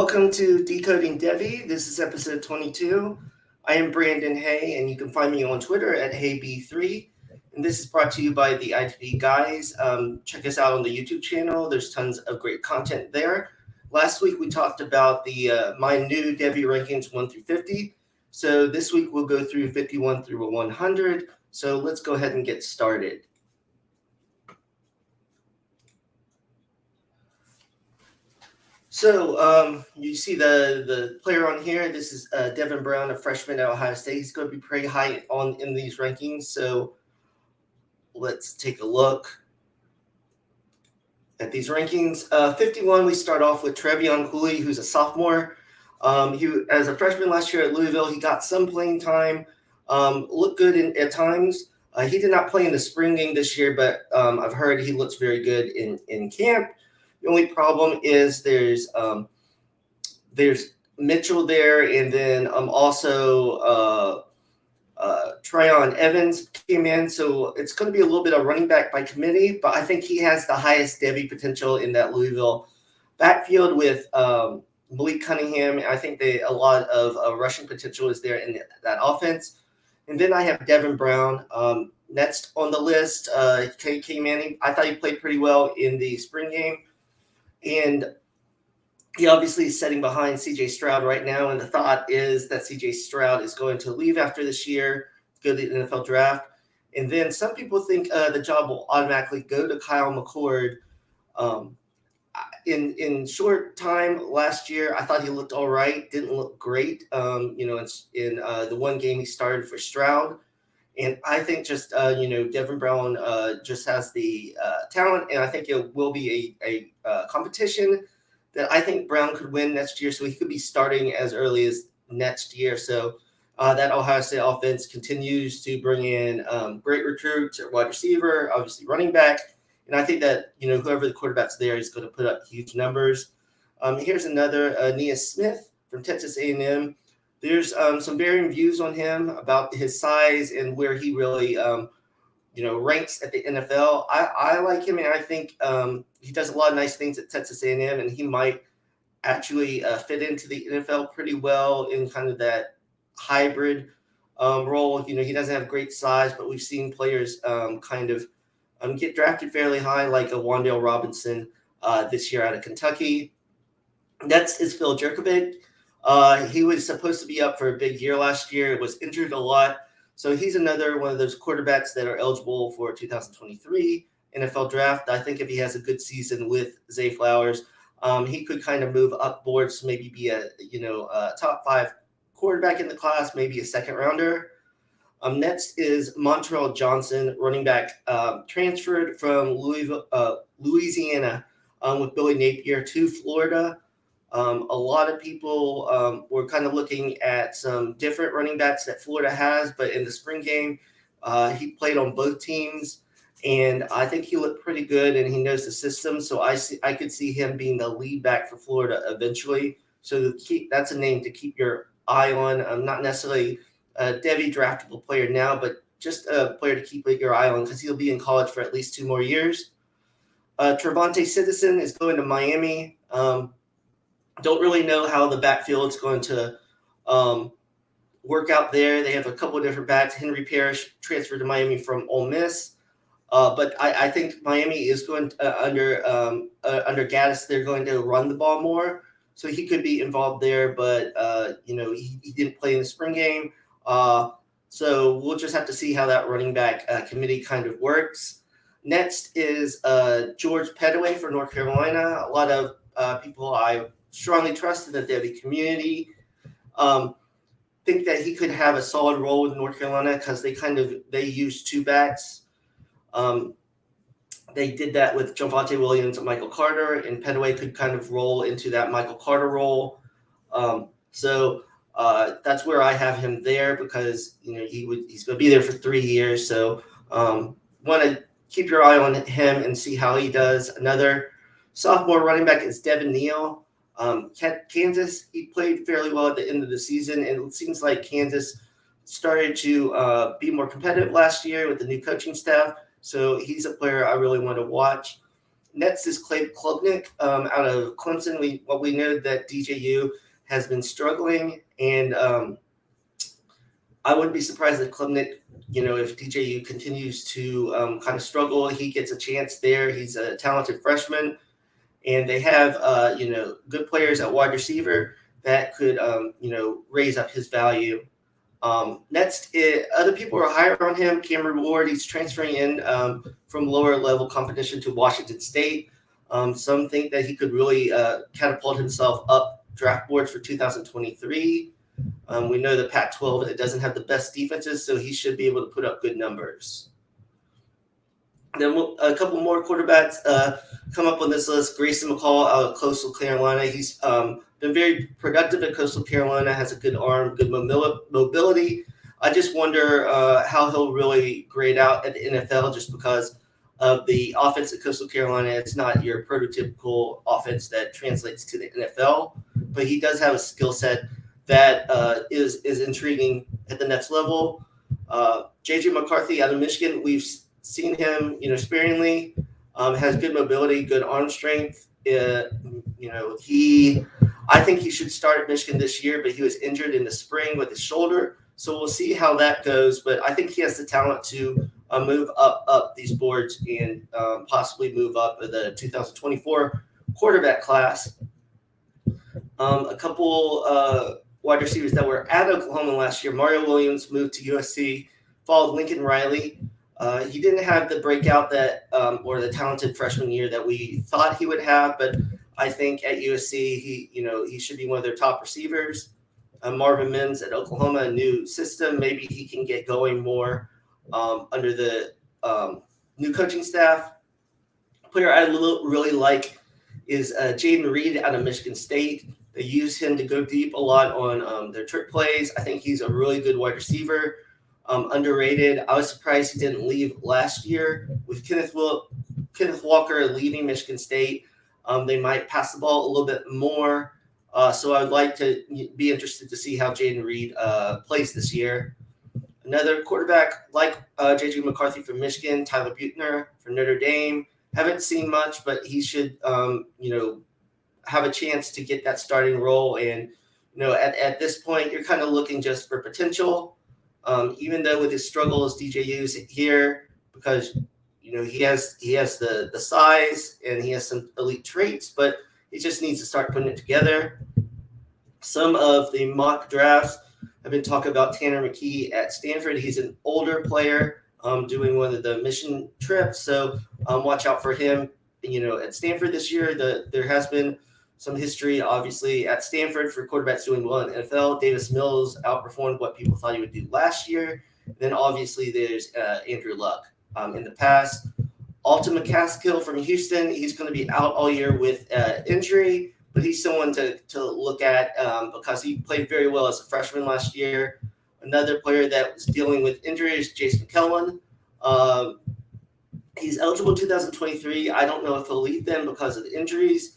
Welcome to Decoding Devy. This is episode 22. I am Brandon Haye, and you can find me on Twitter at HayeB3. And this is brought to you by the IDP Guys. Check us out on the YouTube channel. There's tons of great content there. Last week we talked about the my new Devy Rankings 1 through 50. So this week we'll go through 51 through 100. So let's go ahead and get started. So you see the player on here. This is Devin Brown, a freshman at Ohio State. He's going to be pretty high in these rankings. So let's take a look at these rankings. 51, we start off with Trevion Cooley, who's a sophomore. As a freshman last year at Louisville, he got some playing time, looked good at times. He did not play in the spring game this year, but I've heard he looks very good in camp. The only problem is there's Mitchell there, and then also Tryon Evans came in, so it's going to be a little bit of running back by committee. But I think he has the highest Devy potential in that Louisville backfield with Malik Cunningham. I think a lot of rushing potential is there in that offense. And then I have Devin Brown next on the list. Came in. I thought he played pretty well in the spring game. And he obviously is sitting behind C.J. Stroud right now, and the thought is that C.J. Stroud is going to leave after this year, go to the NFL draft. And then some people think the job will automatically go to Kyle McCord. In short time last year, I thought he looked all right, didn't look great. In the one game he started for Stroud. And I think just, Devin Brown just has the talent, and I think it will be a competition that I think Brown could win next year. So he could be starting as early as next year. So that Ohio State offense continues to bring in great recruits at wide receiver, obviously running back. And I think that, whoever the quarterback's there is going to put up huge numbers. Here's another, Nia Smith from Texas A&M. There's some varying views on him about his size and where he really, ranks at the NFL. I like him, and I think he does a lot of nice things at Texas A&M, and he might actually fit into the NFL pretty well in kind of that hybrid role. He doesn't have great size, but we've seen players get drafted fairly high, like a Wan'Dale Robinson this year out of Kentucky. Next is Phil Jurkovec. He was supposed to be up for a big year last year. Was injured a lot. So he's another one of those quarterbacks that are eligible for 2023 NFL draft. I think if he has a good season with Zay Flowers, he could kind of move upwards, maybe be a top 5 quarterback in the class, maybe a second rounder. Next is Montrell Johnson, running back, transferred from Louisiana with Billy Napier to Florida. A lot of people were kind of looking at some different running backs that Florida has, but in the spring game, he played on both teams, and I think he looked pretty good, and he knows the system. So I could see him being the lead back for Florida eventually. So that's a name to keep your eye on. Not necessarily a Devy draftable player now, but just a player to keep your eye on because he'll be in college for at least 2 more years. Trevante Citizen is going to Miami. Don't really know how the backfield is going to work out there. They have a couple of different backs. Henry Parrish transferred to Miami from Ole Miss. But I think Miami is going under Gaddis, they're going to run the ball more. So he could be involved there, but, he didn't play in the spring game. So we'll just have to see how that running back committee kind of works. Next is George Pettaway for North Carolina. A lot of people I strongly trust in the Devy community. Think that he could have a solid role with North Carolina because they use 2 backs. They did that with Javonte Williams and Michael Carter, and Pettaway could kind of roll into that Michael Carter role. So that's where I have him there because he's going to be there for 3 years. So want to keep your eye on him and see how he does. Another sophomore running back is Devin Neal. Kansas, he played fairly well at the end of the season, and it seems like Kansas started to be more competitive last year with the new coaching staff. So he's a player I really want to watch. Nets is Clay Klubnik out of Clemson. What we know that DJU has been struggling, and I wouldn't be surprised if Klubnik, if DJU continues to kind of struggle, he gets a chance there. He's a talented freshman, and they have good players at wide receiver that could raise up his value. Next, other people are higher on him. Cameron Ward, he's transferring in from lower level competition to Washington State. Some think that he could really catapult himself up draft boards for 2023. We know the Pac-12 it doesn't have the best defenses, so he should be able to put up good numbers. Then a couple more quarterbacks come up on this list. Grayson McCall out of Coastal Carolina. He's been very productive at Coastal Carolina, has a good arm, good mobility. I just wonder how he'll really grade out at the NFL just because of the offense at Coastal Carolina. It's not your prototypical offense that translates to the NFL, but he does have a skill set that is intriguing at the next level. J.J. McCarthy out of Michigan, we've seen him, sparingly, has good mobility, good arm strength. I think he should start at Michigan this year, but he was injured in the spring with his shoulder. So we'll see how that goes. But I think he has the talent to move up these boards and possibly move up the 2024 quarterback class. A couple wide receivers that were at Oklahoma last year. Mario Williams moved to USC, followed Lincoln Riley. He didn't have the breakout that or the talented freshman year that we thought he would have, but I think at USC he should be one of their top receivers. Marvin Mims at Oklahoma, a new system. Maybe he can get going more under the new coaching staff. A player I really like is Jaden Reed out of Michigan State. They use him to go deep a lot on their trick plays. I think he's a really good wide receiver. Underrated. I was surprised he didn't leave last year. With Kenneth Walker leaving Michigan State, they might pass the ball a little bit more. So I would like to be interested to see how Jaden Reed plays this year. Another quarterback like J.J. McCarthy from Michigan, Tyler Buechner from Notre Dame. Haven't seen much, but he should have a chance to get that starting role. And at this point, you're kind of looking just for potential. Even though with his struggles, DJU's here because he has the size and he has some elite traits, but he just needs to start putting it together. Some of the mock drafts have been talking about Tanner McKee at Stanford. He's an older player doing one of the mission trips, so watch out for him. At Stanford this year, there has been some history, obviously, at Stanford for quarterbacks doing well in the NFL. Davis Mills outperformed what people thought he would do last year. Then, obviously, there's Andrew Luck in the past. Alton McCaskill from Houston, he's going to be out all year with injury, but he's someone to look at because he played very well as a freshman last year. Another player that was dealing with injuries, Jason McKellen. He's eligible in 2023. I don't know if he'll leave them because of the injuries.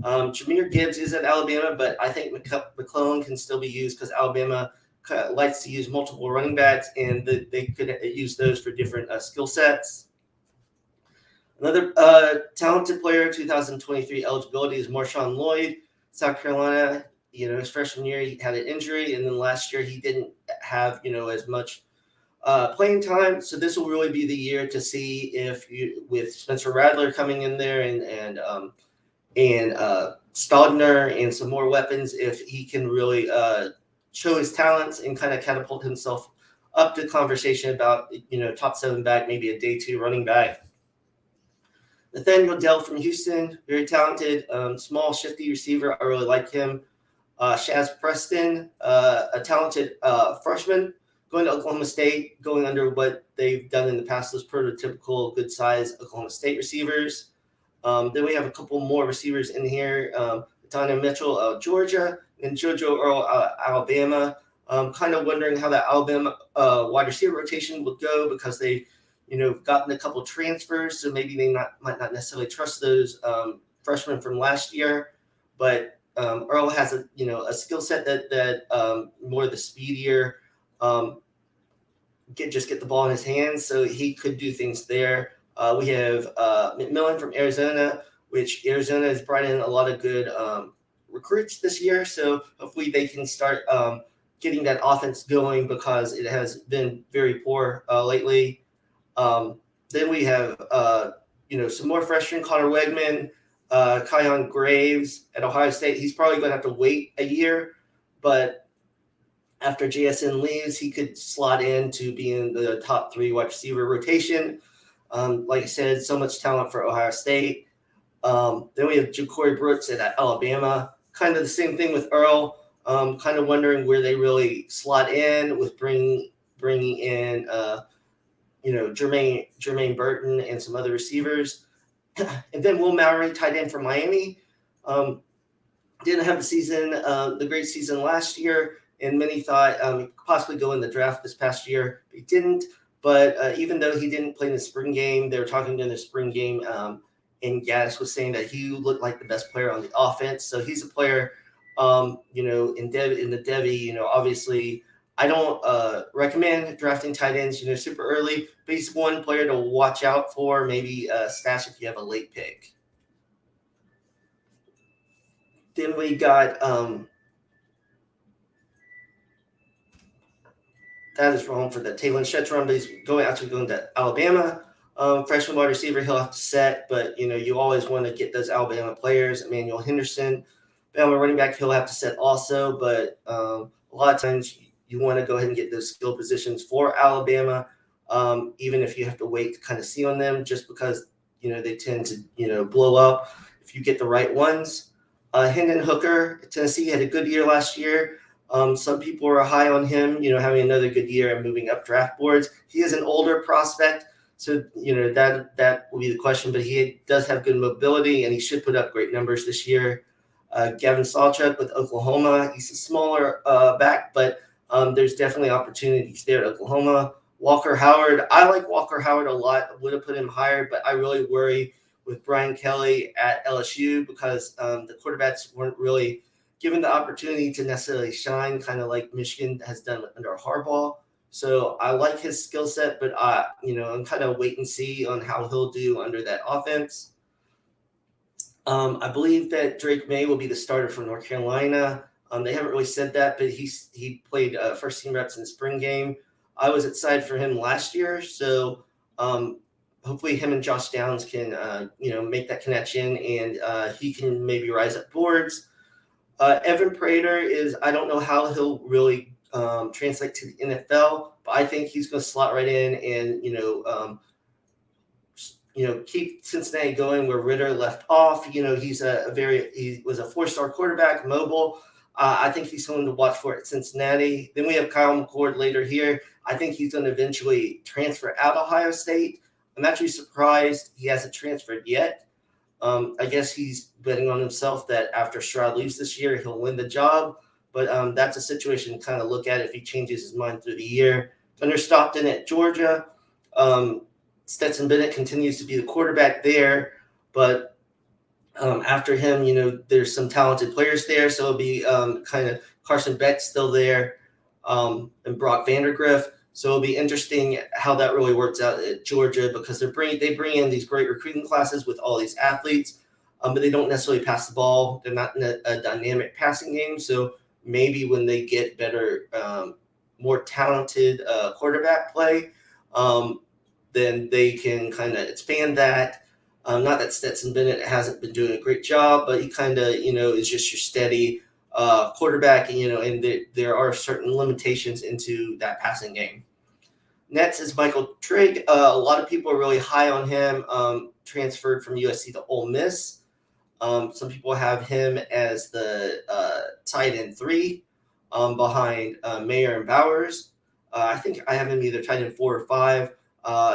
Jahmyr Gibbs is at Alabama, but I think McClellan can still be used because Alabama likes to use multiple running backs, and they could use those for different skill sets. Another talented player, 2023 eligibility is Marshawn Lloyd, South Carolina. His freshman year he had an injury, and then last year he didn't have as much playing time. So this will really be the year to see if with Spencer Rattler coming in there and Stogner and some more weapons, if he can really show his talents and kind of catapult himself up to conversation about top 7 back, maybe a day 2 running back. Nathaniel Dell from Houston, very talented, small, shifty receiver. I really like him. Shaz Preston, a talented freshman, going to Oklahoma State, going under what they've done in the past, those prototypical good-sized Oklahoma State receivers. Then we have a couple more receivers in here. Donovan Mitchell, Georgia, and JoJo Earl, Alabama. Kind of wondering how that Alabama wide receiver rotation would go because they've gotten a couple transfers, so maybe they might not necessarily trust those freshmen from last year. But Earl has a skill set that more the speedier get the ball in his hands, so he could do things there. We have McMillan from Arizona, which Arizona has brought in a lot of good recruits this year. So hopefully they can start getting that offense going because it has been very poor lately. Then we have some more freshmen: Connor Wegman, Kyon Graves at Ohio State. He's probably going to have to wait a year, but after JSN leaves, he could slot in to be in the top 3 wide receiver rotation. Like I said, so much talent for Ohio State. Then we have Ja'Cory Brooks at Alabama. Kind of the same thing with Earl. Kind of wondering where they really slot in with bringing in Jermaine Burton and some other receivers. And then Will Mallory, tight end for Miami. Didn't have the great season last year, and many thought he could possibly go in the draft this past year. But he didn't. But even though he didn't play in the spring game, they were talking during the spring game, and Gaddis was saying that he looked like the best player on the offense. So he's a player, in the Devy, obviously I don't recommend drafting tight ends, super early, but he's one player to watch out for, maybe stash if you have a late pick. Then we got that is wrong for the Taylor Shetron, but he's going to Alabama. Freshman wide receiver, he'll have to set, but you always want to get those Alabama players. Emmanuel Henderson, Alabama running back, he'll have to set also, but a lot of times you want to go ahead and get those skill positions for Alabama, even if you have to wait to kind of see on them, just because they tend to blow up if you get the right ones. Hendon Hooker, Tennessee, had a good year last year. Some people are high on him, having another good year and moving up draft boards. He is an older prospect, so that will be the question. But he does have good mobility, and he should put up great numbers this year. Gavin Sawchuk with Oklahoma, he's a smaller back, but there's definitely opportunities there at Oklahoma. Walker Howard, I like Walker Howard a lot. Would have put him higher, but I really worry with Brian Kelly at LSU because the quarterbacks weren't really given the opportunity to necessarily shine, kind of like Michigan has done under Harbaugh. So I like his skill set, but I'm kind of wait and see on how he'll do under that offense. I believe that Drake May will be the starter for North Carolina. They haven't really said that, but he played first team reps in the spring game. I was excited for him last year, so hopefully him and Josh Downs can make that connection, and he can maybe rise up boards. Evan Prater I don't know how he'll really translate to the NFL, but I think he's going to slot right in and keep Cincinnati going where Ritter left off. He was a 4-star quarterback, mobile. I think he's someone to watch for at Cincinnati. Then we have Kyle McCord later here. I think he's going to eventually transfer out of Ohio State. I'm actually surprised he hasn't transferred yet. I guess he's betting on himself that after Stroud leaves this year, he'll win the job. But that's a situation to kind of look at if he changes his mind through the year. Gunnar Stockton at Georgia. Stetson Bennett continues to be the quarterback there. But after him, there's some talented players there. So it'll be kind of Carson Beck still there and Brock Vandergriff. So it'll be interesting how that really works out at Georgia because they bring in these great recruiting classes with all these athletes, but they don't necessarily pass the ball. They're not in a dynamic passing game. So maybe when they get better, more talented quarterback play, then they can kind of expand that. Not that Stetson Bennett hasn't been doing a great job, but he kind of, is just your steady quarterback, and there are certain limitations into that passing game. Next is Michael Trigg. A lot of people are really high on him, transferred from USC to Ole Miss. Some people have him as the tight end 3 behind Mayer and Bowers. I think I have him either tight end 4 or 5.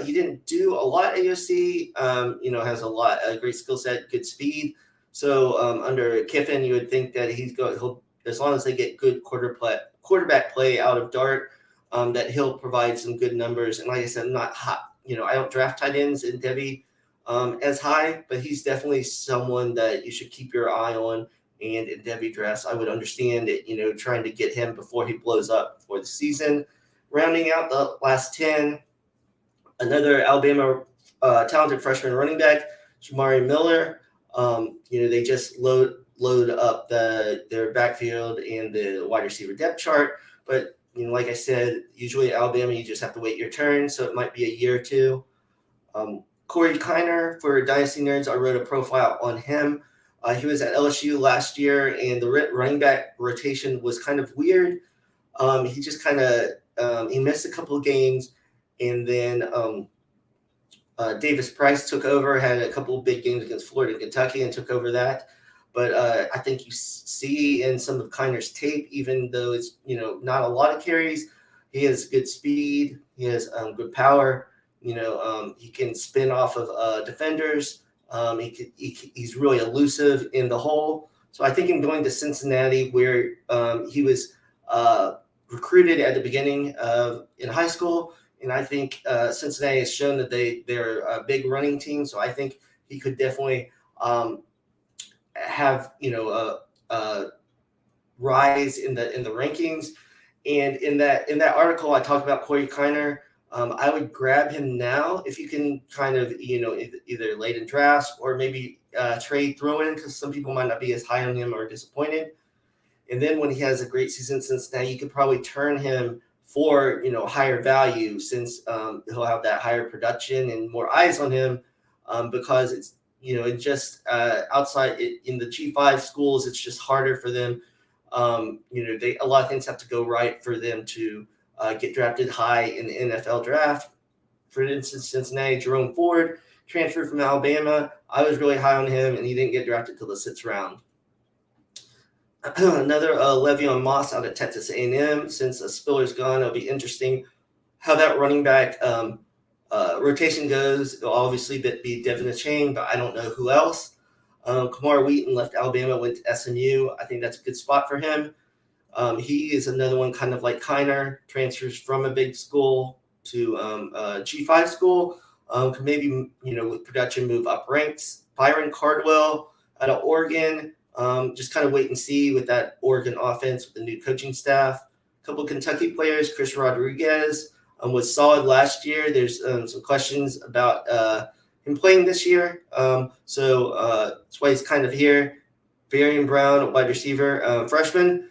He didn't do a lot at USC, has a great skill set, good speed. So under Kiffin, you would think that he'll as long as they get good quarterback play out of Dart, that he'll provide some good numbers. And like I said, I'm not hot. I don't draft tight ends in Devy as high, but he's definitely someone that you should keep your eye on. And in Devy drafts, I would understand it, trying to get him before he blows up for the season. Rounding out the last 10, another Alabama talented freshman running back, Jamari Miller. They just load up their backfield and the wide receiver depth chart. But like I said, usually Alabama, you just have to wait your turn, so it might be a year or two. Corey Kiner, for Dynasty Nerds, I wrote a profile on him. He was at LSU last year, and the running back rotation was kind of weird. He just kind of he missed a couple of games, and then Davis Price took over, had a couple of big games against Florida and Kentucky, and took over that. But I think you see in some of Kiner's tape, even though it's not a lot of carries, he has good speed, he has good power. He can spin off of defenders. He's really elusive in the hole. So I think him going to Cincinnati, where he was recruited at the beginning in high school, and I think Cincinnati has shown that they're a big running team. So I think he could definitely have a rise in the rankings. And in that article, I talked about Corey Kiner. I would grab him now if you can kind of either late in drafts or maybe trade throw in, because some people might not be as high on him or disappointed. And then when he has a great season in Cincinnati, you could probably turn him for higher value, since he'll have that higher production and more eyes on him, because it's just outside in the G5 schools, it's just harder for them. A lot of things have to go right for them to get drafted high in the NFL draft. For instance, Cincinnati, Jerome Ford transferred from Alabama. I was really high on him, and he didn't get drafted till the 6th round. Another Le'Veon Moss out of Texas A&M. Since Spiller's gone, it'll be interesting how that running back rotation goes. It'll obviously be Devin Achane, but I don't know who else. Kamar Wheaton left Alabama, went to SMU. I think that's a good spot for him. He is another one, kind of like Kiner, transfers from a big school to a G5 school. Could maybe, with production, move up ranks. Byron Cardwell out of Oregon. Just kind of wait and see with that Oregon offense with the new coaching staff. A couple of Kentucky players, Chris Rodriguez was solid last year. There's some questions about him playing this year. So that's why he's kind of here. Barian Brown, wide receiver, freshman.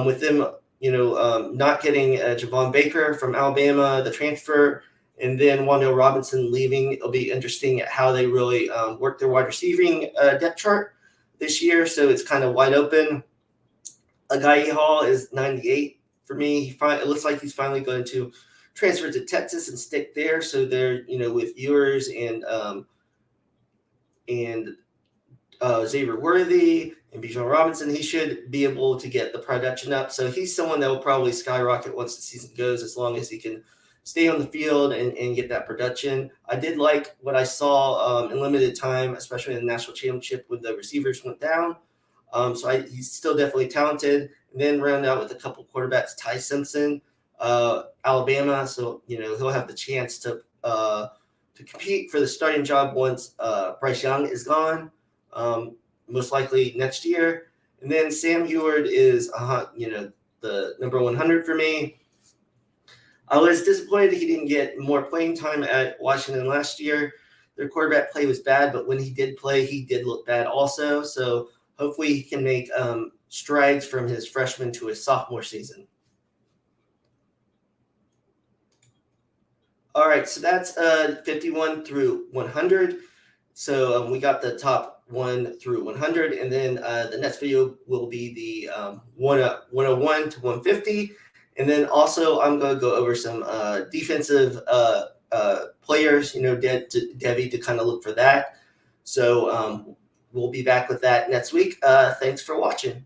With them, not getting Javon Baker from Alabama, the transfer, and then Wan'Dale Robinson leaving, it'll be interesting how they really work their wide receiving depth chart this year. So it's kind of wide open. Agayi Hall is 98 for me. It looks like he's finally going to transfer to Texas and stick there. So they're, with Ewers and Xavier Worthy and Bijan Robinson, he should be able to get the production up. So he's someone that will probably skyrocket once the season goes, as long as he can stay on the field and get that production. I did like what I saw in limited time, especially in the national championship when the receivers went down. So he's still definitely talented. And then round out with a couple quarterbacks, Ty Simpson, Alabama. So, he'll have the chance to compete for the starting job once Bryce Young is gone, most likely next year. And then Sam Heward is, the number 100 for me. I was disappointed he didn't get more playing time at Washington last year. Their quarterback play was bad, but when he did play, he did look bad also. So hopefully he can make strides from his freshman to his sophomore season. All right, so that's 51 through 100. So we got the top 1 through 100, and then the next video will be the 101 to 150. And then also I'm going to go over some defensive players, Devy, to kind of look for that. So we'll be back with that next week. Thanks for watching.